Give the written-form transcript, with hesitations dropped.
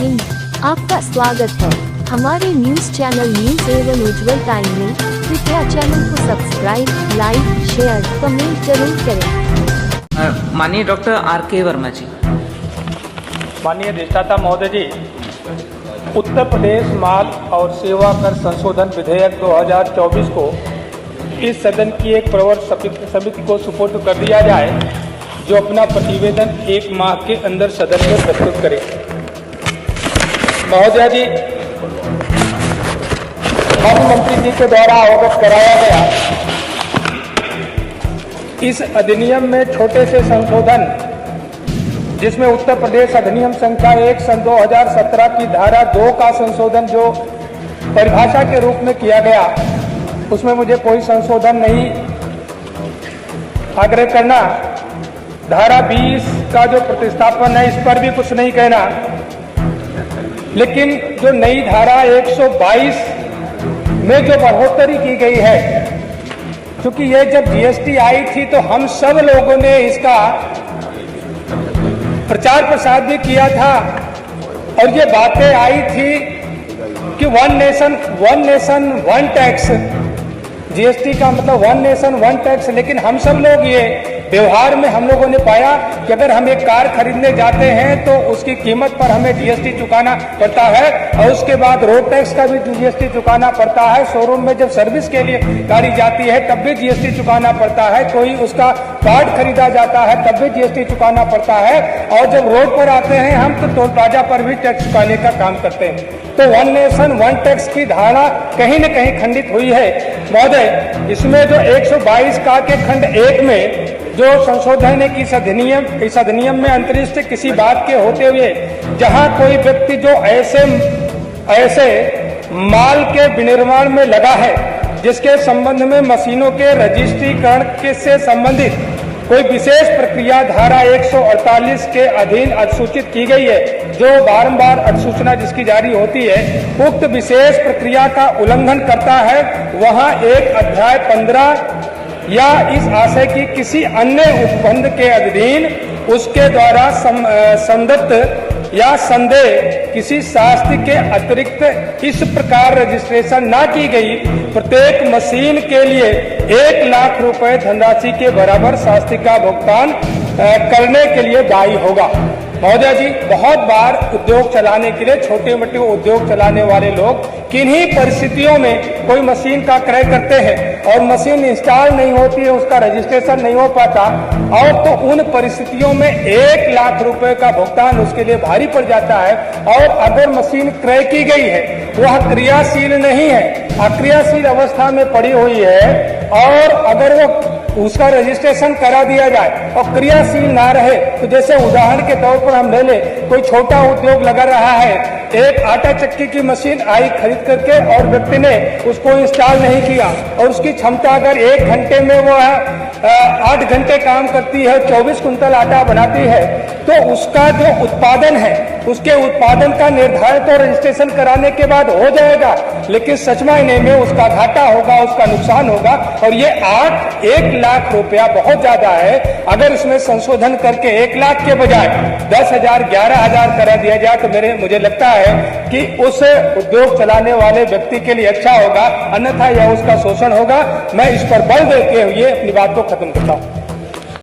हिंद, आपका स्वागत है हमारे न्यूज चैनल न्यूज एवं उज्जवल टाइम में। कृपया चैनल को सब्सक्राइब, लाइक, शेयर, कमेंट जरूर करें। माननीय डॉक्टर R.K. वर्मा जी। माननीय अधिष्ठाता महोदय जी, उत्तर प्रदेश माल और सेवा कर संशोधन विधेयक 2024 को इस सदन की एक प्रवर समिति को सुपुर्द कर दिया जाए, जो अपना प्रतिवेदन 1 माह के अंदर सदन में प्रस्तुत करे। महोदय जी, मुख्यमंत्री जी के द्वारा अवगत कराया गया इस अधिनियम में छोटे से संशोधन, जिसमें उत्तर प्रदेश अधिनियम संख्या 1 सन 2017 की धारा 2 का संशोधन जो परिभाषा के रूप में किया गया, उसमें मुझे कोई संशोधन नहीं आग्रह करना। धारा 20 का जो प्रतिस्थापन है, इस पर भी कुछ नहीं कहना। लेकिन जो नई धारा 122 में जो बढ़ोतरी की गई है, क्योंकि ये जब जीएसटी आई थी तो हम सब लोगों ने इसका प्रचार प्रसार भी किया था और ये बातें आई थी कि one nation one tax, GST का मतलब वन नेशन वन टैक्स। लेकिन हम सब लोग ये व्यवहार में हम लोगों ने पाया कि अगर हम एक कार खरीदने जाते हैं तो उसकी कीमत पर हमें जीएसटी चुकाना पड़ता है और उसके बाद रोड टैक्स का भी जीएसटी चुकाना पड़ता है। शोरूम में जब सर्विस के लिए गाड़ी जाती है तब भी जीएसटी चुकाना पड़ता है। कोई उसका कार्ड खरीदा जाता है तब भी जीएसटी चुकाना पड़ता है। और जब रोड पर आते हैं हम तो टोल प्लाजा पर भी टैक्स चुकाने का काम करते हैं। तो वन नेशन वन टैक्स की धारणा कहीं न कहीं खंडित हुई है। महोदय, इसमें जो 122 का के खंड 1 में जो संशोधन है कि इस अधिनियम में अंतरिष्ट किसी बात के होते हुए जहां कोई व्यक्ति जो ऐसे माल के विनिर्माण में लगा है जिसके संबंध में मशीनों के रजिस्ट्रीकरण से संबंधित कोई विशेष प्रक्रिया धारा 148 के अधीन अधिसूचित की गई है, जो बारंबार अधिसूचना जिसकी जारी होती है उक्त विशेष प्रक्रिया का उल्लंघन करता है, वहां एक अध्याय 15 या इस आशय की किसी अन्य उपबंध के अधीन उसके द्वारा संदिग्ध या संदेह किसी शास्ति के अतिरिक्त इस प्रकार रजिस्ट्रेशन न की गई प्रत्येक मशीन के लिए 1 लाख रुपए धनराशि के बराबर शास्ति का भुगतान करने के लिए दायी होगा। महोदय जी, बहुत बार उद्योग चलाने के लिए छोटे मोटे उद्योग चलाने वाले लोग किन्हीं परिस्थितियों में कोई मशीन का क्रय करते हैं और मशीन इंस्टॉल नहीं होती है, उसका रजिस्ट्रेशन नहीं हो पाता, और तो उन परिस्थितियों में 1 लाख रुपए का भुगतान उसके लिए भारी पड़ जाता है। और अगर मशीन क्रय की गई है, वह क्रियाशील नहीं है, अक्रियाशील अवस्था में पड़ी हुई है, और अगर वो उसका रजिस्ट्रेशन करा दिया जाए और क्रियाशील ना रहे, तो जैसे उदाहरण के तौर पर हम ले ले, कोई छोटा उद्योग लगा रहा है, एक आटा चक्की की मशीन आई खरीद करके और व्यक्ति ने उसको इंस्टॉल नहीं किया और उसकी क्षमता अगर 1 घंटे में वो 8 घंटे काम करती है, 24 कुंतल आटा बनाती है, तो उसका जो उत्पादन है उसके उत्पादन का निर्धारित और रजिस्ट्रेशन कराने के बाद हो जाएगा, लेकिन सच मायने में उसका घाटा होगा, उसका नुकसान होगा। और ये 1 लाख रुपया बहुत ज्यादा है। अगर इसमें संशोधन करके 1 लाख के बजाय 10,000 11,000 करा दिया जाए तो मुझे लगता है कि उस उद्योग चलाने वाले व्यक्ति के लिए अच्छा होगा, अन्यथा यह उसका शोषण होगा। मैं इस पर बल देते हुए अपनी बात को खत्म करता हूँ।